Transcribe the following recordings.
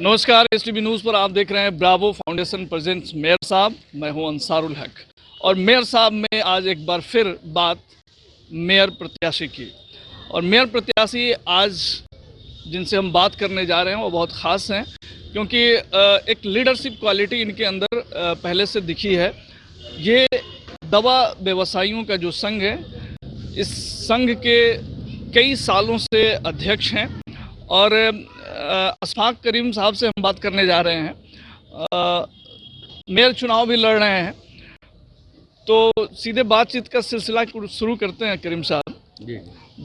नमस्कार, STV news पर आप देख रहे हैं ब्रावो फाउंडेशन प्रेजेंट्स मेयर साहब। मैं हूं अंसारुल हक और मेयर साहब में आज एक बार फिर बात मेयर प्रत्याशी की। और मेयर प्रत्याशी आज जिनसे हम बात करने जा रहे हैं वो बहुत ख़ास हैं, क्योंकि एक लीडरशिप क्वालिटी इनके अंदर पहले से दिखी है। ये दवा व्यवसायियों का जो संघ है, इस संघ के कई सालों से अध्यक्ष हैं और अशफाक करीम साहब से हम बात करने जा रहे हैं। मेयर चुनाव भी लड़ रहे हैं, तो सीधे बातचीत का सिलसिला शुरू करते हैं। करीम साहब जी,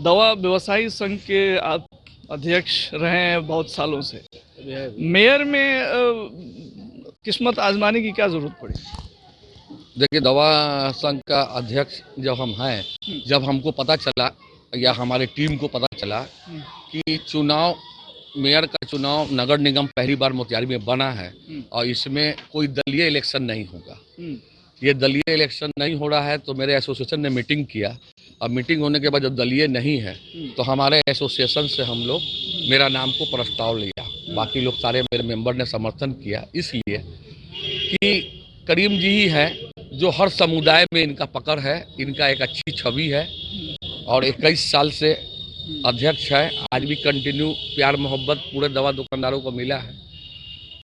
दवा व्यवसायी संघ के आप अध्यक्ष रहे हैं बहुत सालों से। मेयर में किस्मत आजमाने की क्या ज़रूरत पड़ी? देखिए, दवा संघ का अध्यक्ष जब हम हैं, जब हमको पता चला या हमारे टीम को पता चला कि चुनाव, मेयर का चुनाव नगर निगम पहली बार मोतिहारी में बना है और इसमें कोई दलीय इलेक्शन नहीं होगा, ये दलीय इलेक्शन नहीं हो रहा है, तो मेरे एसोसिएशन ने मीटिंग किया। अब मीटिंग होने के बाद जब दलीय नहीं है तो हमारे एसोसिएशन से हम लोग मेरा नाम को प्रस्ताव लिया। बाकी लोग सारे मेरे मेंबर ने समर्थन किया, इसलिए कि करीम जी ही हैं जो हर समुदाय में इनका पकड़ है, इनका एक अच्छी छवि है और 21 साल से अध्यक्ष है। आज भी कंटिन्यू प्यार मोहब्बत पूरे दवा दुकानदारों को मिला है,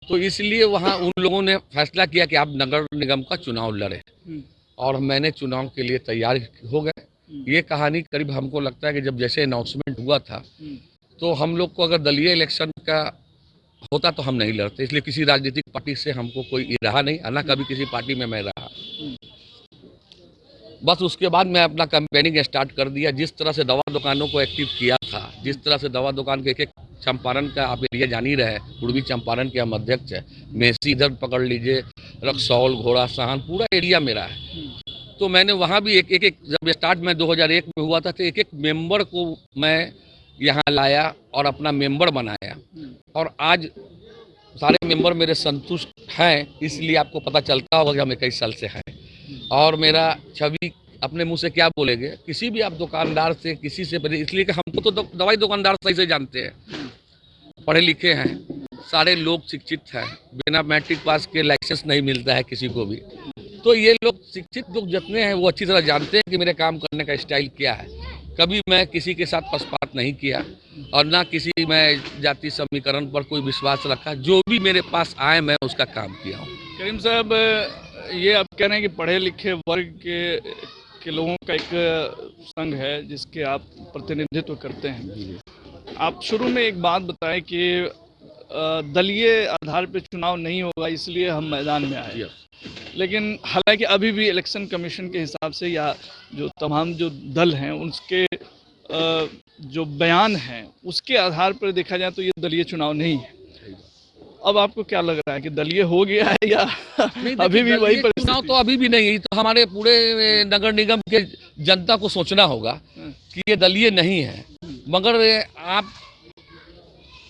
तो इसलिए वहाँ उन लोगों ने फैसला किया कि आप नगर निगम का चुनाव लड़े और मैंने चुनाव के लिए तैयार हो गए। ये कहानी करीब हमको लगता है कि जब जैसे अनाउंसमेंट हुआ था तो हम लोग को अगर दलीय इलेक्शन का होता तो हम नहीं लड़ते, इसलिए किसी राजनीतिक पार्टी से हमको कोई रहा नहीं, ना कभी किसी पार्टी में मैं रहा। बस उसके बाद मैं अपना कैंपेनिंग स्टार्ट कर दिया। जिस तरह से दवा दुकानों को एक्टिव किया था, जिस तरह से दवा दुकान के एक चंपारण का आप एरिया जान ही रहे, पूर्वी चंपारण के हम अध्यक्ष है। मेसी इधर पकड़ लीजिए, रक्सौल, घोड़ा सहन, पूरा एरिया मेरा है। तो मैंने वहाँ भी एक जब स्टार्ट मैं 2001 में हुआ था तो एक मेंबर को मैं यहाँ लाया और अपना मेंबर बनाया और आज सारे मेंबर मेरे संतुष्ट हैं। इसलिए आपको पता चलता होगा कि हम 21 साल से हैं और मेरा छवि अपने मुंह से क्या बोलेंगे किसी भी आप दुकानदार से, किसी से, इसलिए कि हमको तो दवाई दुकानदार सही से जानते हैं, पढ़े लिखे हैं, सारे लोग शिक्षित हैं, बिना मैट्रिक पास के लाइसेंस नहीं मिलता है किसी को भी। तो ये लोग शिक्षित लोग जितने हैं वो अच्छी तरह जानते हैं कि मेरे काम करने का स्टाइल क्या है। कभी मैं किसी के साथ पक्षपात नहीं किया और ना किसी मैं जाति समीकरण पर कोई विश्वास रखा। जो भी मेरे पास आए मैं उसका काम किया हूँ। करीम साहब, ये आप कह रहे हैं कि पढ़े लिखे वर्ग के लोगों का एक संघ है जिसके आप प्रतिनिधित्व करते हैं। आप शुरू में एक बात बताएं कि दलीय आधार पर चुनाव नहीं होगा इसलिए हम मैदान में आए, लेकिन हालांकि अभी भी इलेक्शन कमीशन के हिसाब से या जो तमाम जो दल हैं उसके जो बयान हैं उसके आधार पर देखा जाए तो ये दलीय चुनाव नहीं है। अब आपको क्या लग रहा है कि दलीय हो गया है या अभी भी वही परिस्थिति? चुनाव तो अभी भी नहीं है, तो हमारे पूरे नगर निगम के जनता को सोचना होगा कि ये दलीय नहीं है। मगर आप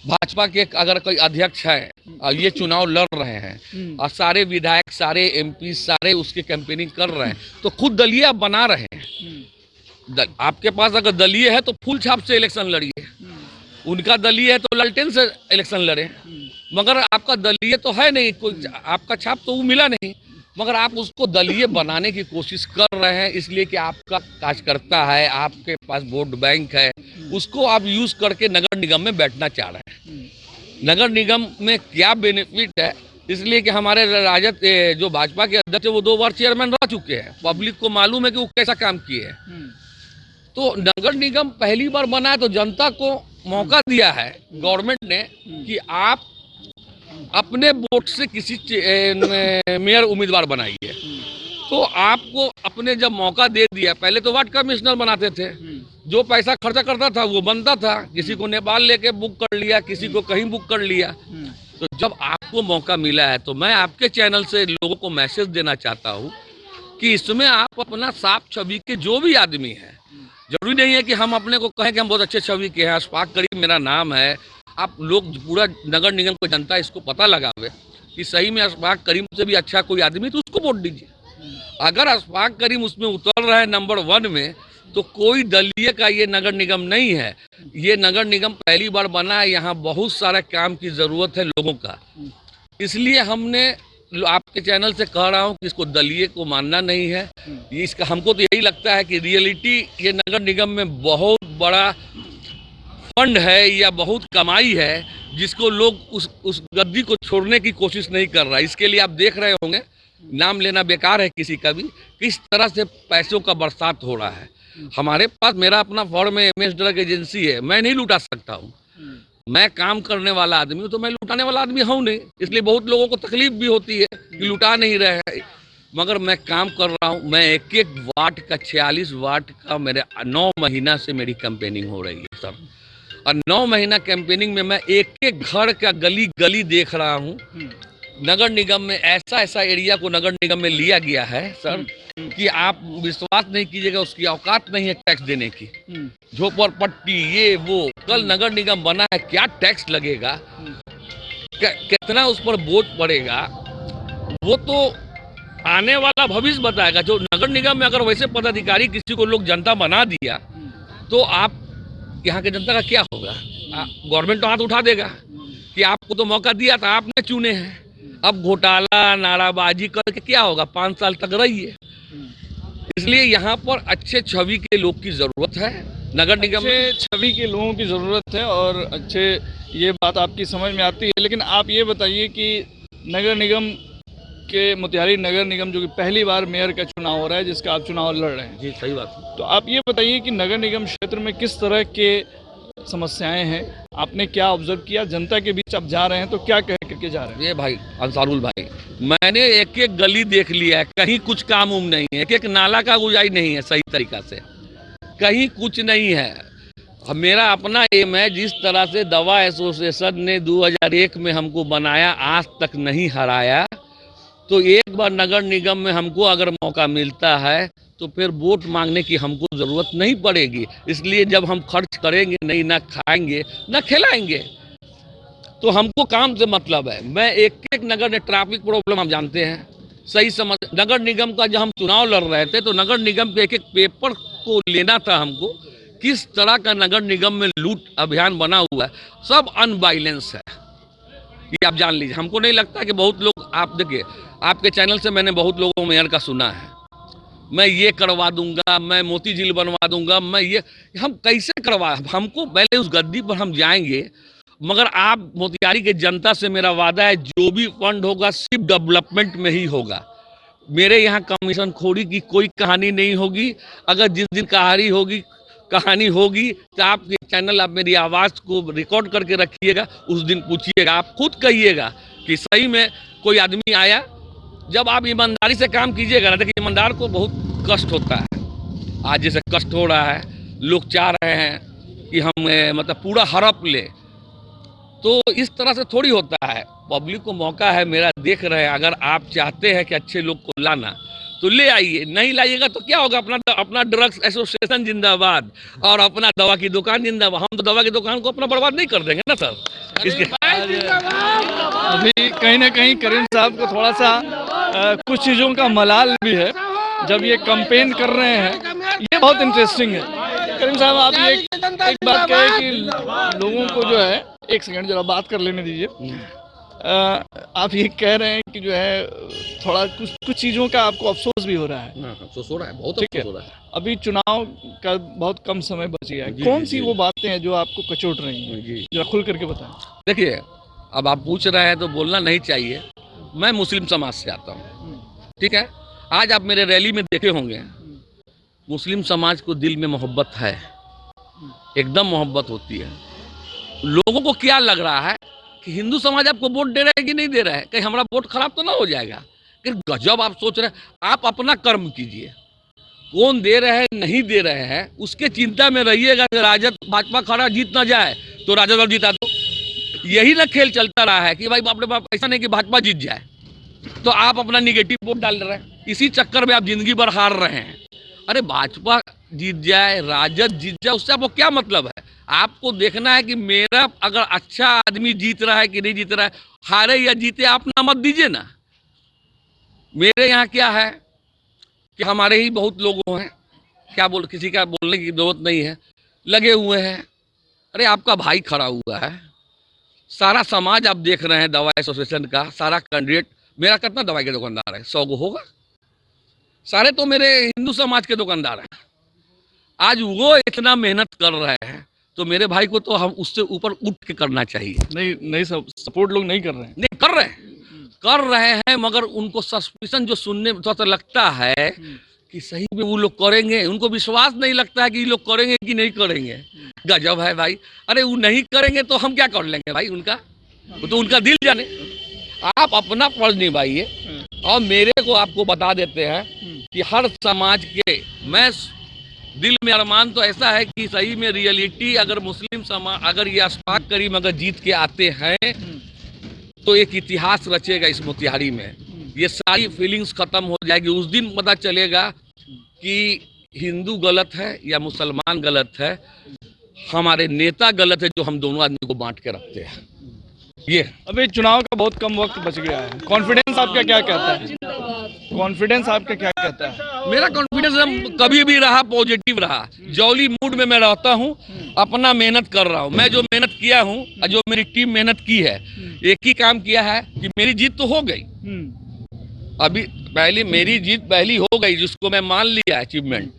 भाजपा के अगर कोई अध्यक्ष है और ये चुनाव लड़ रहे हैं और सारे विधायक, सारे एमपी, सारे उसके कैंपेनिंग कर रहे हैं, तो खुद दलीय आप बना रहे हैं। आपके पास अगर दलीय है तो फूल छाप से इलेक्शन लड़िए, उनका दलीय है तो लालटेन से इलेक्शन लड़े। मगर आपका दलीय तो है नहीं, कोई आपका छाप तो वो मिला नहीं, मगर आप उसको दलीय बनाने की कोशिश कर रहे हैं, इसलिए कि आपका कार्यकर्ता है, आपके पास वोट बैंक है, उसको आप यूज करके नगर निगम में बैठना चाह रहे हैं। नगर निगम में क्या बेनिफिट है? इसलिए कि हमारे राजद जो भाजपा के अध्यक्ष है वो 2 बार चेयरमैन रह चुके हैं, पब्लिक को मालूम है कि वो कैसा काम किए हैं। तो नगर निगम पहली बार बना है तो जनता को मौका दिया है गवर्नमेंट ने कि आप अपने वोट से किसी मेयर उम्मीदवार बनाइए। तो आपको अपने जब मौका दे दिया, पहले तो वार्ड कमिश्नर बनाते थे, जो पैसा खर्चा करता था वो बनता था, किसी को नेपाल लेके बुक कर लिया, किसी को कहीं बुक कर लिया। तो जब आपको मौका मिला है तो मैं आपके चैनल से लोगों को मैसेज देना चाहता हूँ कि इसमें आप अपना साफ छवि के जो भी आदमी हैं, जरूरी नहीं है कि हम अपने को कहें कि हम बहुत अच्छे छवि के हैं, अशफाक करीम मेरा नाम है, आप लोग पूरा नगर निगम को जनता इसको पता लगावे कि सही में अशफाक करीम से भी अच्छा कोई आदमी तो उसको वोट दीजिए। अगर अशफाक करीम उसमें उतर रहे हैं नंबर 1 में तो कोई दलीय का ये नगर निगम नहीं है। ये नगर निगम पहली बार बना है, यहाँ बहुत सारा काम की ज़रूरत है लोगों का। इसलिए हमने आपके चैनल से कह रहा हूँ कि इसको दलीय को मानना नहीं है। ये इसका हमको तो यही लगता है कि रियलिटी ये नगर निगम में बहुत बड़ा फंड है या बहुत कमाई है, जिसको लोग उस गद्दी को छोड़ने की कोशिश नहीं कर रहा। इसके लिए आप देख रहे होंगे, नाम लेना बेकार है किसी का भी, किस तरह से पैसों का बरसात हो रहा है। हमारे पास मेरा अपना फर्म है, MS ड्रग एजेंसी है, मैं नहीं लुटा सकता हूँ। मैं काम करने वाला आदमी हूँ, तो मैं लुटाने वाला आदमी हूँ नहीं। इसलिए बहुत लोगों को तकलीफ भी होती है कि लुटा नहीं रहे हैं, मगर मैं काम कर रहा हूँ। मैं एक वाट का 46 वाट का मेरे 9 महीना से मेरी कैंपेनिंग हो रही है सर। और 9 महीना कैंपेनिंग में मैं एक घर का गली गली देख रहा हूँ। नगर निगम में ऐसा एरिया को नगर निगम में लिया गया है सर कि आप विश्वास नहीं कीजिएगा, उसकी औकात नहीं है टैक्स देने की। झोपड़पट्टी ये वो, कल नगर निगम बना है, क्या टैक्स लगेगा, कितना उस पर बोझ पड़ेगा, वो तो आने वाला भविष्य बताएगा। जो नगर निगम में अगर वैसे पदाधिकारी किसी को लोग जनता बना दिया, तो आप यहाँ के जनता का क्या होगा? गवर्नमेंट तो हाथ उठा देगा कि आपको तो मौका दिया था, आपने चुने हैं। अब घोटाला नाराबाजी करके क्या होगा? 5 साल तक रहिए। इसलिए यहाँ पर अच्छे छवि के लोग की जरूरत है। नगर निगम अच्छे छवि के लोगों की ज़रूरत है और अच्छे, ये बात आपकी समझ में आती है। लेकिन आप ये बताइए कि नगर निगम के मोतिहारी नगर निगम जो कि पहली बार मेयर का चुनाव हो रहा है, जिसका आप चुनाव लड़ रहे हैं, जी सही बात। तो आप ये बताइए कि नगर निगम क्षेत्र में किस तरह के समस्याएं हैं, आपने क्या ऑब्जर्व किया? जनता के बीच आप जा रहे हैं तो क्या कह करके जा रहे हैं? ये भाई अंसारुल भाई, मैंने एक गली देख लिया है, कहीं कुछ काम उम नहीं है, एक नाला का गुजाई नहीं है सही तरीका से, कहीं कुछ नहीं है। मेरा अपना एम है, जिस तरह से दवा एसोसिएशन ने 2001 में हमको बनाया, आज तक नहीं हराया। तो एक बार नगर निगम में हमको अगर मौका मिलता है तो फिर वोट मांगने की हमको ज़रूरत नहीं पड़ेगी। इसलिए जब हम खर्च करेंगे नहीं, ना खाएंगे ना खिलाएंगे, तो हमको काम से मतलब है। मैं एक नगर में ट्रैफिक प्रॉब्लम हम जानते हैं, सही समझ। नगर निगम का जब हम चुनाव लड़ रहे थे तो नगर निगम के एक पेपर को लेना था हमको, किस तरह का नगर निगम में लूट अभियान बना हुआ है, सब अनबाइलेंस है, ये आप जान लीजिए। हमको नहीं लगता कि बहुत लोग, आप देखिए आपके चैनल से मैंने बहुत लोगों को मेयर का सुना है, मैं ये करवा दूंगा, मैं मोती झील बनवा दूंगा, मैं ये, हम कैसे करवा, हमको पहले उस गद्दी पर हम जाएंगे। मगर आप मोतिहारी के जनता से मेरा वादा है, जो भी फंड होगा सिर्फ डेवलपमेंट में ही होगा। मेरे यहाँ कमीशन खोरी की कोई कहानी नहीं होगी। अगर जिस दिन कहानी होगी तो आपके चैनल, आप मेरी आवाज़ को रिकॉर्ड करके रखिएगा, उस दिन पूछिएगा, आप खुद कहिएगा कि सही में कोई आदमी आया। जब आप ईमानदारी से काम कीजिएगा ना, देखिए ईमानदार को बहुत कष्ट होता है। आज जैसे कष्ट हो रहा है, लोग चाह रहे हैं कि हम मतलब पूरा हड़प ले, तो इस तरह से थोड़ी होता है। पब्लिक को मौका है, मेरा देख रहे हैं। अगर आप चाहते हैं कि अच्छे लोग को लाना तो ले आइए, नहीं लाइएगा तो क्या होगा? अपना ड्रग्स एसोसिएशन जिंदाबाद और अपना दवा की दुकान जिंदाबाद। हम तो दवा की दुकान को अपना बर्बाद नहीं कर देंगे ना सर। इसके अभी कहीं ना कहीं करीम साहब को थोड़ा सा कुछ चीज़ों का मलाल भी है जब ये कैंपेन कर रहे हैं। ये बहुत इंटरेस्टिंग है। करीम साहब, आप ये एक बात कहें कि लोगों को जो है, एक सेकंड जरा बात कर लेने दीजिए। आप ये कह रहे हैं कि जो है थोड़ा कुछ चीज़ों का आपको अफसोस भी हो रहा है। अफसोस हो रहा है, बहुत ठीक है। अफसोस हो रहा है। अभी चुनाव का बहुत कम समय बच गया है, कौन सी वो बातें हैं जो आपको कचोट रही हैं? जरा खुल करके बताएं। देखिए, अब आप पूछ रहे हैं तो बोलना नहीं चाहिए। मैं मुस्लिम समाज से आता हूँ, ठीक है। आज आप मेरे रैली में देखे होंगे, मुस्लिम समाज को दिल में मोहब्बत है, एकदम मोहब्बत होती है। लोगों को क्या लग रहा है कि हिंदू समाज आपको वोट दे रहा है कि नहीं दे रहा है, कहीं हमारा वोट खराब तो ना हो जाएगा। कि गजब आप सोच रहे हैं। आप अपना कर्म कीजिए, कौन दे रहे हैं नहीं दे रहे हैं उसके चिंता में रहिएगा। राजद भाजपा खड़ा जीत ना जाए तो राजद और जीता दो, यही ना खेल चलता रहा है कि भाई बाप रे बाप, ऐसा नहीं कि भाजपा जीत जाए तो आप अपना निगेटिव वोट डाल रहे हैं। इसी चक्कर में आप जिंदगी भर हार रहे हैं। अरे भाजपा जीत जाए, राजद जीत जाए, उससे आपको क्या मतलब है? आपको देखना है कि मेरा अगर अच्छा आदमी जीत रहा है कि नहीं जीत रहा है, हारे या जीते आप ना मत दीजिए ना। मेरे यहाँ क्या है कि हमारे ही बहुत लोग हैं, किसी का बोलने की जरूरत नहीं है, लगे हुए हैं। अरे आपका भाई खड़ा हुआ है, सारा समाज आप देख रहे हैं, दवा एसोसिएशन का सारा कैंडिडेट। मेरा कितना दवाई के दुकानदार है? 100 होगा, सारे तो मेरे हिंदू समाज के दुकानदार हैं। आज वो इतना मेहनत कर रहे हैं तो मेरे भाई को तो हम उससे ऊपर उठ के करना चाहिए। नहीं सपोर्ट लोग नहीं कर रहे हैं। नहीं कर रहे हैं मगर उनको सस्पिशन जो सुनने में थोड़ा लगता है कि सही में वो लोग करेंगे, उनको विश्वास नहीं लगता है कि ये लोग करेंगे कि नहीं करेंगे। गजब है भाई। अरे वो नहीं करेंगे तो हम क्या कर लेंगे भाई? उनका वो तो उनका दिल जाने। आप अपना फर्ज निभाइए। और मेरे को आपको बता देते हैं कि हर समाज के, मैं दिल में अरमान तो ऐसा है कि सही में रियलिटी अगर मुस्लिम समाज, अगर ये अशफाक करीम अगर जीत के आते हैं तो एक इतिहास रचेगा इस मोतिहारी में। ये सारी फीलिंग्स खत्म हो जाएगी। उस दिन पता चलेगा कि हिंदू गलत है या मुसलमान गलत है, हमारे नेता गलत है जो हम दोनों आदमी को बांट के रखते हैं। ये अभी चुनाव का बहुत कम वक्त बच गया है, कॉन्फिडेंस आपका क्या कहता है? कॉन्फिडेंस आपका क्या कहता है? मेरा कॉन्फिडेंस कभी भी रहा पॉजिटिव रहा। जॉली मूड में मैं रहता हूँ, अपना मेहनत कर रहा हूँ। मैं जो मेहनत किया हूँ और जो मेरी टीम मेहनत की है, एक ही काम किया है कि मेरी जीत तो हो गई। अभी पहली मेरी जीत पहली हो गई, जिसको मैं मान लिया अचीवमेंट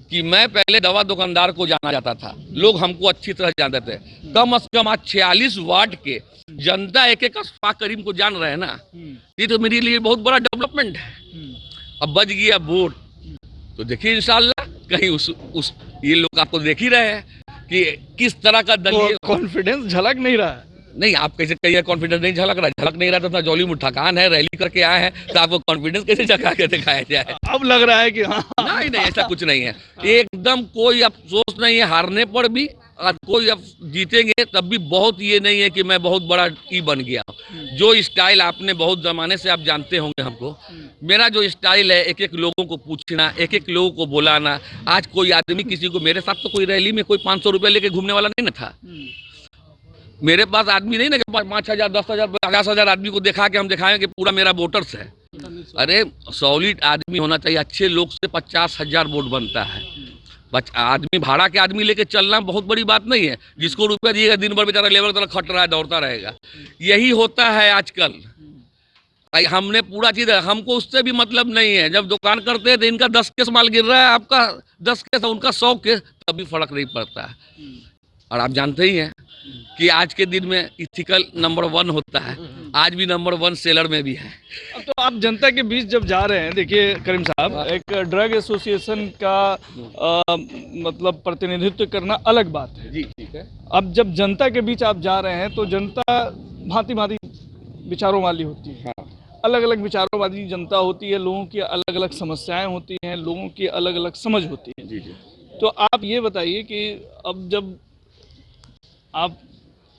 कि मैं पहले दवा दुकानदार को जाना जाता था, लोग हमको अच्छी तरह जानते थे। कम से कम आज 46 वार्ड के जनता एक एक अशफाक करीम को जान रहे हैं ना। ये तो मेरे लिए बहुत बड़ा डेवलपमेंट है। अब बच गया वोट तो देखिए इंशाल्लाह कहीं उस ये लोग आपको देख ही रहे हैं कि किस तरह का दलीय कॉन्फिडेंस झलक नहीं रहा है। नहीं, आप कैसे कहिए कॉन्फिडेंस नहीं झलक रहा? झलक नहीं रहा तो जॉली में थकान है, रैली करके आए हैं तो आपको कॉन्फिडेंस कैसे जगा के दिखाया जाए? अब लग रहा है कि हाँ। नहीं, ऐसा कुछ नहीं है। एकदम कोई अफसोस नहीं है हारने पर भी, और कोई अब जीतेंगे तब भी बहुत ये नहीं है कि मैं बहुत बड़ा ई बन गया। जो स्टाइल आपने बहुत जमाने से आप जानते होंगे हमको, मेरा जो स्टाइल है एक एक लोगों को पूछना, एक एक लोगों को बुलाना। आज कोई आदमी किसी को, मेरे साथ तो कोई रैली में कोई 500 रुपये लेके घूमने वाला नहीं ना था। मेरे पास आदमी नहीं ना कि 5,000, 10,000, 50,000 आदमी को दिखा के हम दिखाएं कि पूरा मेरा वोटर्स है। अरे सॉलिड आदमी होना चाहिए। अच्छे लोग से 50,000 वोट बनता है। आदमी भाड़ा के आदमी लेके चलना बहुत बड़ी बात नहीं है। जिसको रुपया दिएगा दिन भर बेचारा लेबर तरह खट रहा है, दौड़ता रहेगा। यही होता है आजकल। हमने पूरा चीज, हमको उससे भी मतलब नहीं है। जब दुकान करते हैं तो इनका 10 केस माल गिर रहा है, आपका 10 केस, उनका 100 केस, तभी फर्क नहीं पड़ता है। और आप जानते ही हैं कि आज के दिन में इथिकल नंबर 1 होता है। आज भी नंबर 1 सेलर में भी है। अब तो आप जनता के बीच जब जा रहे हैं, देखिए करीम साहब, एक ड्रग एसोसिएशन का मतलब प्रतिनिधित्व करना अलग बात है। जी ठीक है। अब जब जनता के बीच आप जा रहे हैं तो जनता भांति भांति विचारों वाली होती है। हाँ। अलग अलग विचारों वाली जनता होती है। लोगों की अलग अलग समस्याएं होती हैं, लोगों की अलग अलग समझ होती है। जी जी। तो आप ये बताइए कि अब जब आप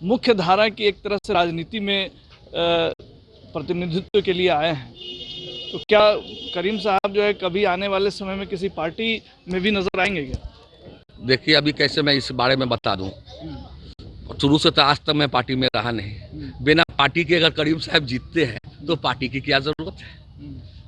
मुख्य धारा की एक तरह से राजनीति में प्रतिनिधित्व के लिए आए हैं, तो क्या करीम साहब जो है कभी आने वाले समय में किसी पार्टी में भी नजर आएंगे क्या? देखिए अभी कैसे मैं इस बारे में बता दूं, शुरू से तो आज तक मैं पार्टी में रहा नहीं। बिना पार्टी के अगर करीम साहब जीतते हैं तो पार्टी की क्या जरूरत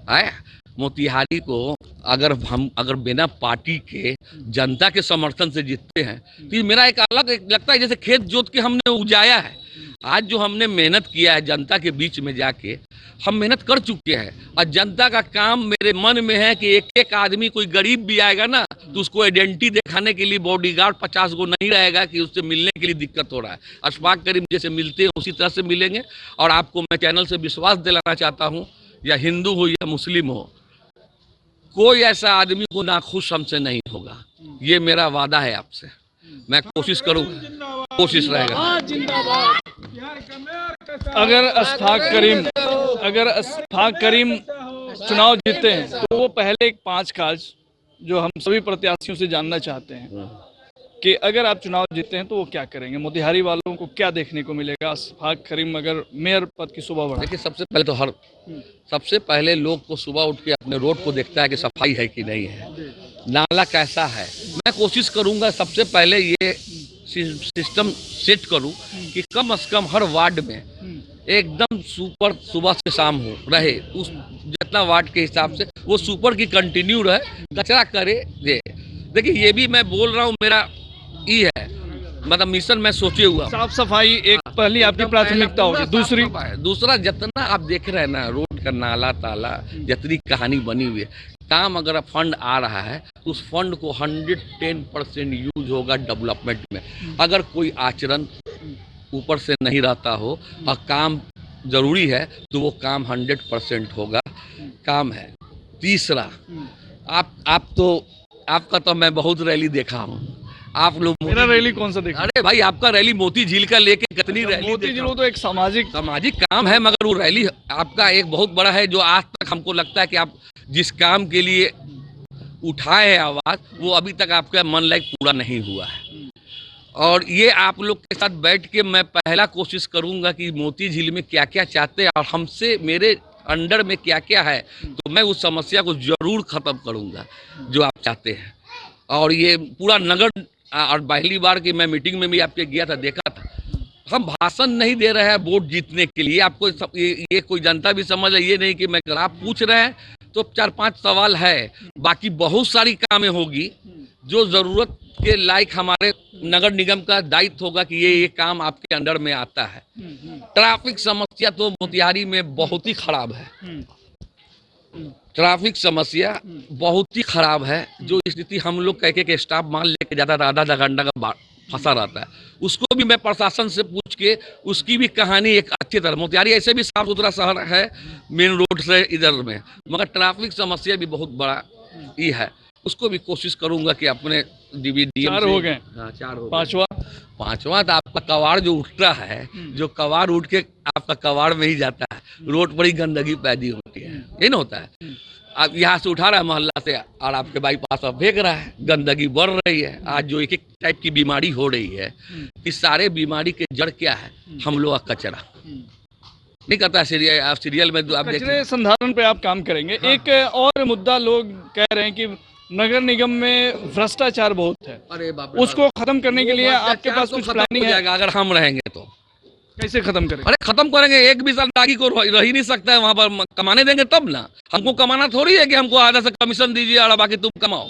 है? मोतिहारी को अगर बिना पार्टी के जनता के समर्थन से जीतते हैं तो मेरा एक अलग लगता है जैसे खेत जोत के हमने उगाया है। आज जो हमने मेहनत किया है जनता के बीच में जाके, हम मेहनत कर चुके हैं। और जनता का काम मेरे मन में है कि एक एक आदमी, कोई गरीब भी आएगा ना तो उसको आइडेंटिटी दिखाने के लिए बॉडीगार्ड 50 गो नहीं रहेगा कि उससे मिलने के लिए दिक्कत हो रहा है। अशफाक करीम जैसे मिलते हैं उसी तरह से मिलेंगे। और आपको मैं चैनल से विश्वास दिलाना चाहता हूँ, या हिंदू हो या मुस्लिम हो, कोई ऐसा आदमी को नाखुश हमसे नहीं होगा। ये मेरा वादा है आपसे। मैं कोशिश करूँगा, कोशिश रहेगा। अगर अशफाक करीम चुनाव जीतते हैं तो वो पहले एक 5 कार्य जो हम सभी प्रत्याशियों से जानना चाहते हैं कि अगर आप चुनाव जीतते हैं तो वो क्या करेंगे, मोतिहारी वालों को क्या देखने को मिलेगा अशफाक करीम अगर मेयर पद की शोभा बढ़ाए? देखिए सबसे पहले लोग को सुबह उठ के अपने रोड को देखता है कि सफाई है कि नहीं है, नाला कैसा है। मैं कोशिश करूंगा सबसे पहले ये सिस्टम सेट करूं कि कम से कम हर वार्ड में एकदम सुपर सुबह से शाम हो रहे, उस जितना वार्ड के हिसाब से वो सुपर की कंटिन्यू रहे, कचरा करे दे। देखिए ये भी मैं बोल रहा हूँ, मेरा ये है मतलब मिशन मैं सोचे हुआ हूं। साफ सफाई एक पहली आपकी प्राथमिकता होगी। दूसरा जितना आप देख रहे हैं ना, रोड का नाला ताला जितनी कहानी बनी हुई है, काम अगर फंड आ रहा है तो उस फंड को 110% यूज होगा डेवलपमेंट में। अगर कोई आचरण ऊपर से नहीं रहता हो और काम जरूरी है तो वो काम 100% होगा, काम है। तीसरा, आप तो आपका तो मैं बहुत रैली देखा हूँ, आप लोग मेरा रैली कौन सा देखा? अरे भाई आपका रैली मोती झील का लेके कितनी रैली मोती देखा झील तो एक सामाजिक काम है, मगर वो रैली आपका एक बहुत बड़ा है जो आज तक हमको लगता है कि आप जिस काम के लिए उठाए हैं आवाज, वो अभी तक आपका मन लायक पूरा नहीं हुआ है। और ये आप लोग के साथ बैठ के मैं पहला कोशिश करूंगा कि मोती झील में क्या क्या चाहते हैं और हमसे मेरे अंडर में क्या क्या है, तो मैं उस समस्या को जरूर खत्म करूंगा जो आप चाहते हैं। और ये पूरा नगर, और पहली बार की मैं मीटिंग में भी आपके गया था, देखा था, हम भाषण नहीं दे रहे हैं वोट जीतने के लिए। आपको ये कोई जनता भी समझ है, ये नहीं कि मैं आप पूछ रहे हैं तो 4-5 सवाल है, बाकी बहुत सारी कामें होगी जो जरूरत के लायक हमारे नगर निगम का दायित्व होगा कि ये काम आपके अंडर में आता है। ट्रैफिक समस्या तो मोतिहारी में बहुत ही खराब है, ट्रैफिक समस्या बहुत ही खराब है। जो स्थिति हम लोग कह के स्टाफ मान लेके जाता था, आधा घंटा का फंसा रहता है, उसको भी मैं प्रशासन से पूछ के उसकी भी कहानी एक अच्छी तरह, मोतिहारी ऐसे भी साफ सुथरा शहर है मेन रोड से इधर में, मगर ट्रैफिक समस्या भी बहुत बड़ा ये है। उसको भी कोशिश करूंगा कि अपने डीवीडीएम 4 हो गए। हाँ 4 हो गए। पांचवा तो आपका कवाड़ जो उठता है, जो कवाड़ उठ के आपका कवाड़ में ही जाता है, रोड पर ही गंदगी पैदा होती है, यही ना होता है। आप यहाँ से उठा रहा है मोहल्ला से और आपके बाईपास पर फेंक रहा है, गंदगी बढ़ रही है। आज जो एक टाइप की बीमारी हो रही है, इस सारे बीमारी के जड़ क्या है? हम लोग का कचरा नहीं करता। सीरियल में आप कचरे संधारण पे आप काम करेंगे। हाँ। एक और मुद्दा लोग कह रहे हैं कि नगर निगम में भ्रष्टाचार बहुत है, अरे बाप रे, उसको खत्म करने के लिए आपके पास कुछ प्लानिंग है? अगर हम रहेंगे तो कैसे खत्म करेंगे? अरे खत्म करेंगे, एक भी रागी को रह ही नहीं सकता है वहां पर। कमाने देंगे तब ना, हमको कमाना थोड़ी है कि हमको आधा से कमीशन दीजिए और बाकी तुम कमाओ,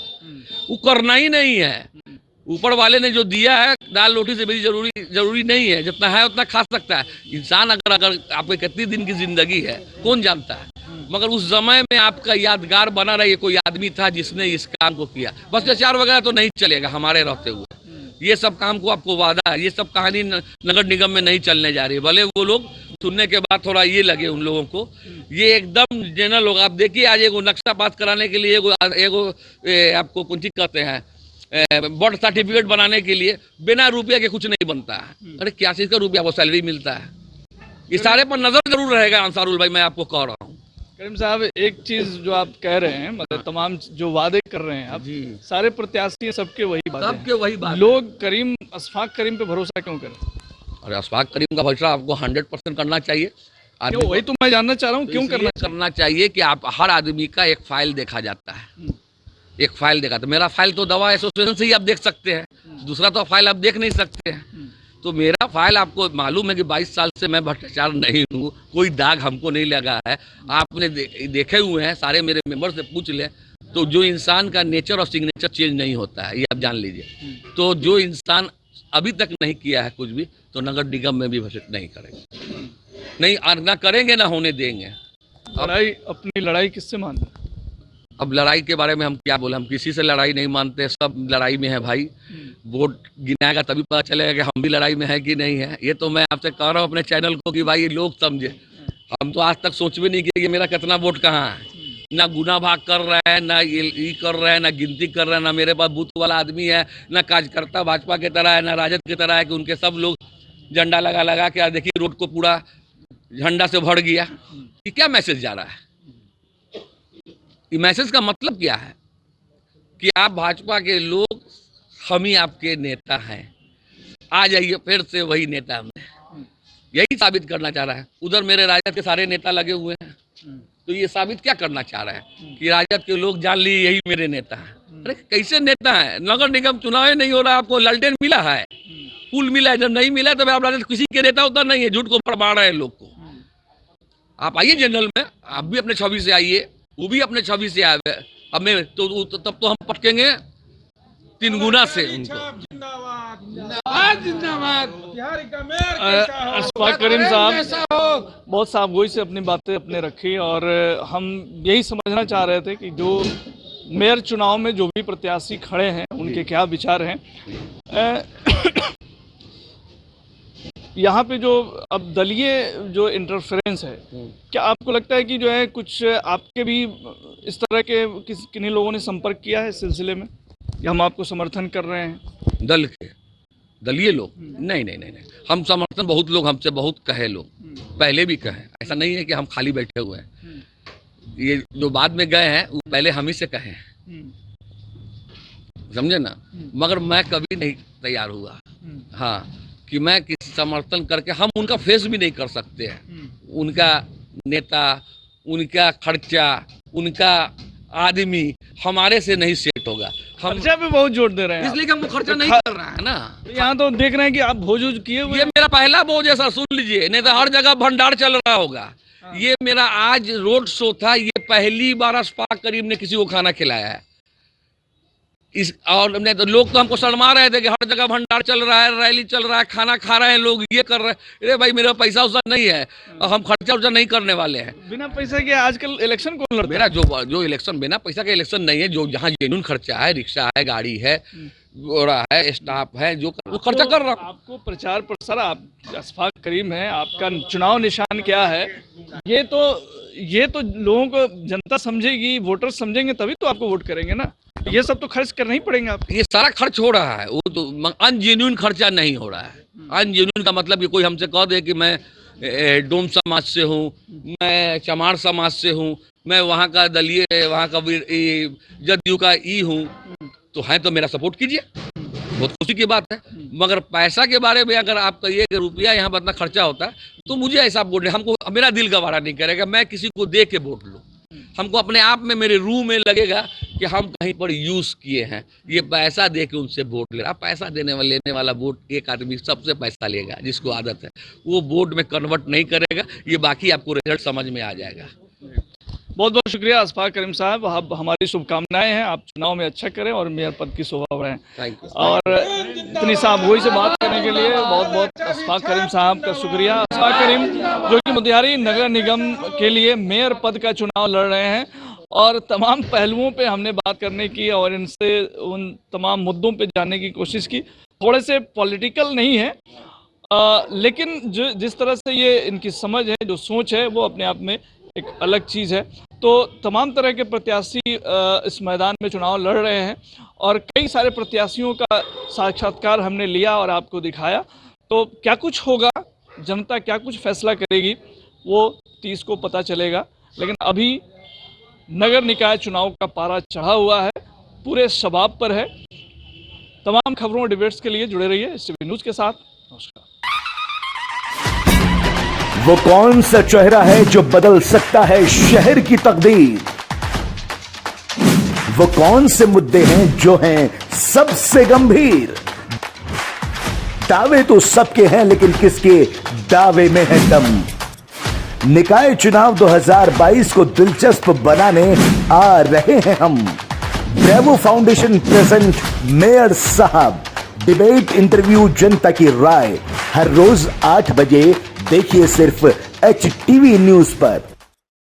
वो करना ही नहीं है। ऊपर वाले ने जो दिया है, दाल रोटी से भी जरूरी नहीं है, जितना है उतना खा सकता है इंसान। अगर आपके कितनी दिन की जिंदगी है कौन जानता है, मगर उस समय में आपका यादगार बना रहा, ये कोई आदमी था जिसने इस काम को किया। भ्रष्टाचार वगैरह तो नहीं चलेगा हमारे रहते हुए, ये सब काम को आपको वादा है, ये सब कहानी नगर निगम में नहीं चलने जा रही है। भले वो लोग सुनने के बाद थोड़ा ये लगे उन लोगों को, ये एकदम जनरल लोग। आप देखिए आज एगो नक्शा पास कराने के लिए एगो आपको कुछ कहते हैं बर्थ सर्टिफिकेट बनाने के लिए बिना रुपये के कुछ नहीं बनता है। अरे क्या चीज का रुपया वो सैलरी मिलता है? इस सारे पर नजर जरूर रहेगा अंसारुल भाई, मैं आपको कह रहा हूँ। करीम साहब, एक चीज जो आप कह रहे हैं, मतलब तमाम जो वादे कर रहे हैं आप, सारे प्रत्याशी सबके वही बात, लोग करीम अशफाक करीम पे भरोसा क्यों करें? अरे अशफाक करीम का भरोसा आपको 100% करना चाहिए। वही तो मैं जानना चाह रहा हूँ, क्यों करना चाहिए कि आप हर आदमी का एक फाइल देखा जाता है, एक फाइल देखा। तो मेरा फाइल तो दवा एसोसिएशन से ही आप देख सकते हैं, दूसरा तो फाइल आप देख नहीं सकते हैं। तो मेरा फाइल आपको मालूम है कि 22 साल से मैं भ्रष्टाचार नहीं हूँ, कोई दाग हमको नहीं लगा है। आपने देखे हुए हैं, सारे मेरे मेंबर से पूछ ले, तो जो इंसान का नेचर और सिग्नेचर चेंज नहीं होता है, ये आप जान लीजिए। तो जो इंसान अभी तक नहीं किया है कुछ भी, तो नगर निगम में भी भ्रष्ट नहीं करेंगे, नहीं ना करेंगे, ना होने देंगे। अपनी लड़ाई किससे मानते? अब लड़ाई के बारे में हम क्या बोले, हम किसी से लड़ाई नहीं मानते, सब लड़ाई में है भाई। वोट गिनाएगा तभी पता चलेगा कि हम भी लड़ाई में है कि नहीं है। ये तो मैं आपसे कह रहा हूँ अपने चैनल को कि भाई लोग समझे। हम तो आज तक सोच भी नहीं किया कि मेरा कितना वोट कहाँ है, ना गुना भाग कर रहा है, ना ये कर रहा है, ना गिनती कर रहा है, ना मेरे पास बूथ वाला आदमी है, ना कार्यकर्ता भाजपा की तरह है, ना राजद की तरह है कि उनके सब लोग झंडा लगा के देखिए रोड को पूरा झंडा से भर गया। ये क्या मैसेज जा रहा है? ये मैसेज का मतलब क्या है कि आप भाजपा के लोग, हम ही आपके नेता हैं, आ जाइए फिर से वही नेता हमें, यही साबित करना चाह रहा है। उधर मेरे राजद के सारे नेता लगे हुए हैं, तो ये साबित क्या करना चाह रहा है कि राजद के लोग जान लिए यही मेरे नेता हैं। अरे कैसे नेता है? नगर निगम चुनाव नहीं हो रहा, आपको लालटेन मिला है, पुल मिला है, जब नहीं मिला तो आप राजद किसी के नेता उतना नहीं है, झूठ को फरमा रहे हैं लोग को। आप आइए जनरल में, आप भी अपने छवि से आइए, वो भी अपने छवि से आए। अब मैं तो तब तो हम पटकेंगे 3 गुना से उनको। अशफाक करीम साहब बहुत साफगोई से अपनी बातें अपने रखी, और हम यही समझना चाह रहे थे कि जो मेयर चुनाव में जो भी प्रत्याशी खड़े हैं उनके क्या विचार हैं। यहाँ पे जो अब दलीय जो इंटरफेरेंस है, क्या आपको लगता है कि जो है कुछ आपके भी इस तरह के किन्हीं लोगों ने संपर्क किया है इस सिलसिले में, या हम आपको समर्थन कर रहे हैं? दल के दलीय लोग नहीं, हम समर्थन बहुत लोग हमसे बहुत कहे, लोग पहले भी कहे, ऐसा नहीं है कि हम खाली बैठे हुए हैं। ये जो बाद में गए हैं वो पहले हम ही से कहे हैं, समझे ना। मगर मैं कभी नहीं तैयार हुआ, हाँ, कि मैं किसी समर्थन करके, हम उनका फेस भी नहीं कर सकते हैं, उनका नेता, उनका खर्चा, उनका आदमी हमारे से नहीं सेट होगा। हम खर्चा पे बहुत जोर दे रहे हैं, इसलिए कि हमको खर्चा नहीं कर रहा है ना। यहाँ तो देख रहे हैं कि आप भोज किए हुए। ये मेरा पहला भोज है सर, सुन लीजिए, नहीं तो हर जगह भंडार चल रहा होगा। ये मेरा आज रोड शो था, ये पहली बार अशफाक करीम ने किसी को खाना खिलाया है। इस और नहीं तो लोग तो हमको शर्मा रहे थे कि हर जगह भंडार चल रहा है, रैली चल रहा है, खाना खा रहे हैं लोग, ये कर रहे हैं। अरे भाई, मेरा पैसा उसा नहीं है और हम खर्चा उर्चा नहीं करने वाले हैं। बिना पैसे के आजकल इलेक्शन कौन लड़ता है? मेरा जो इलेक्शन बिना पैसा का इलेक्शन नहीं है, जो जहाँ जेन्युइन खर्चा है, रिक्शा है, गाड़ी है, घोड़ा है, स्टाफ है, जो खर्चा कर रहा हूँ। आपको प्रचार प्रसार, आप अशफाक करीम है, आपका चुनाव निशान क्या है, ये तो लोगों को जनता समझेगी, वोटर समझेंगे, तभी तो आपको वोट करेंगे ना। ये सब तो खर्च करना ही पड़ेगा आपको। ये सारा खर्च हो रहा है, वो तो अनजेन्युइन खर्चा नहीं हो रहा है। अनजेन्युइन का मतलब कि कोई हमसे कह दे कि मैं डोम समाज से हूँ, मैं चमार समाज से हूँ, मैं वहाँ का दलीय, वहाँ का जदयू का हूँ, तो है तो मेरा सपोर्ट कीजिए, बहुत खुशी की बात है। मगर पैसा के बारे में अगर आप कहिए कि रुपया यहाँ पर इतना खर्चा होता है, तो मुझे ऐसा वोट नहीं, हमको मेरा दिल गवारा नहीं करेगा मैं किसी को दे के वोट लूँ। हमको अपने आप में, मेरे रूह में लगेगा कि हम कहीं पर यूज किए हैं, ये पैसा दे के उनसे वोट ले रहा। पैसा लेने वाला वोट एक आदमी सबसे पैसा लेगा, जिसको आदत है, वो वोट में कन्वर्ट नहीं करेगा। ये बाकी आपको रिजल्ट समझ में आ जाएगा। बहुत बहुत शुक्रिया अशफाक करीम साहब, आप हमारी शुभकामनाएं हैं, आप चुनाव में अच्छा करें और मेयर पद की शोभा बढ़ाएं। Thank you. और इतनी साफगोई से बात करने के लिए बहुत बहुत अशफाक करीम साहब का शुक्रिया। अशफाक करीम जो कि मोतिहारी नगर निगम के लिए मेयर पद का चुनाव लड़ रहे हैं, और तमाम पहलुओं पे हमने बात करने की और इनसे उन तमाम मुद्दों पे जानने की कोशिश की। थोड़े से पॉलिटिकल नहीं है, लेकिन जो जिस तरह से ये इनकी समझ है, जो सोच है, वो अपने आप में एक अलग चीज़ है। तो तमाम तरह के प्रत्याशी इस मैदान में चुनाव लड़ रहे हैं, और कई सारे प्रत्याशियों का साक्षात्कार हमने लिया और आपको दिखाया। तो क्या कुछ होगा, जनता क्या कुछ फैसला करेगी, वो 30 को पता चलेगा। लेकिन अभी नगर निकाय चुनाव का पारा चढ़ा हुआ है, पूरे शबाब पर है। तमाम खबरों और डिबेट्स के लिए जुड़े रहिए STV न्यूज़ के साथ। नमस्कार। वो कौन सा चेहरा है जो बदल सकता है शहर की तकदीर? वो कौन से मुद्दे हैं जो हैं सबसे गंभीर? दावे तो सबके हैं, लेकिन किसके दावे में है दम? निकाय चुनाव 2022 को दिलचस्प बनाने आ रहे हैं हम। ब्रेवो फाउंडेशन प्रेजेंट मेयर साहब, डिबेट, इंटरव्यू, जनता की राय, हर रोज 8 बजे देखिए सिर्फ HTV न्यूज पर।